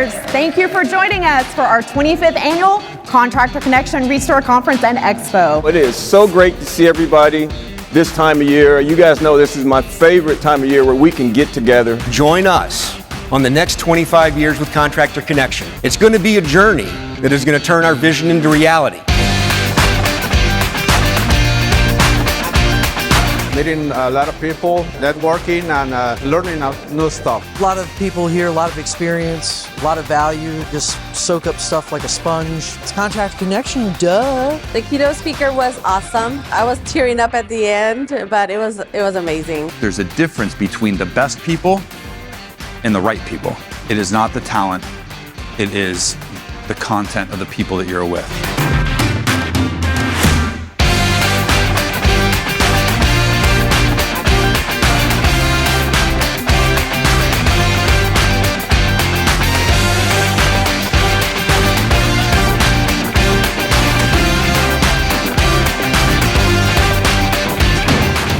partners, thank you for joining us for our 25th annual Contractor Connection RESTORE Conference and Expo. It is so great to see everybody this time of year. You guys know this is my favorite time of year where we can get together. Join us on the next 25 years with Contractor Connection. It's going to be a journey that is going to turn our vision into reality. Meeting a lot of people, networking and learning new stuff. A lot of people here, a lot of experience, a lot of value, just soak up stuff like a sponge. It's Contractor Connection, duh. The keynote speaker was awesome. I was tearing up at the end, but it was amazing. There's a difference between the best people and the right people. It is not the talent, it is the content of the people that you're with.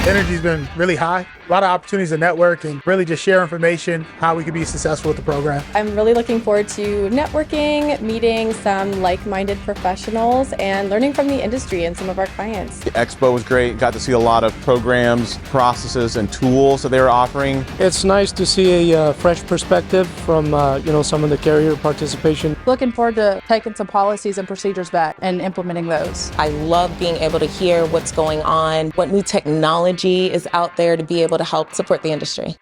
Energy's been really high. A lot of opportunities to network and really just share information, how we could be successful with the program. I'm really looking forward to networking, meeting some like-minded professionals, and learning from the industry and some of our clients. The expo was great. Got to see a lot of programs, processes, and tools that they were offering. It's nice to see a fresh perspective from some of the carrier participation. Looking forward to taking some policies and procedures back and implementing those. I love being able to hear what's going on, what new technology is out there to be able to help support the industry.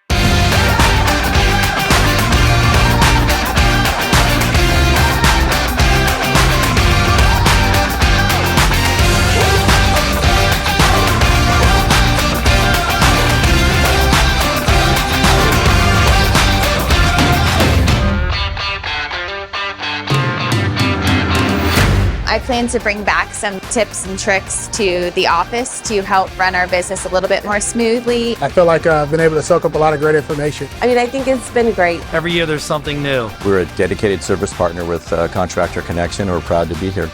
I plan to bring back some tips and tricks to the office to help run our business a little bit more smoothly. I feel like I've been able to soak up a lot of great information. I think it's been great. Every year there's something new. We're a dedicated service partner with Contractor Connection. We're proud to be here.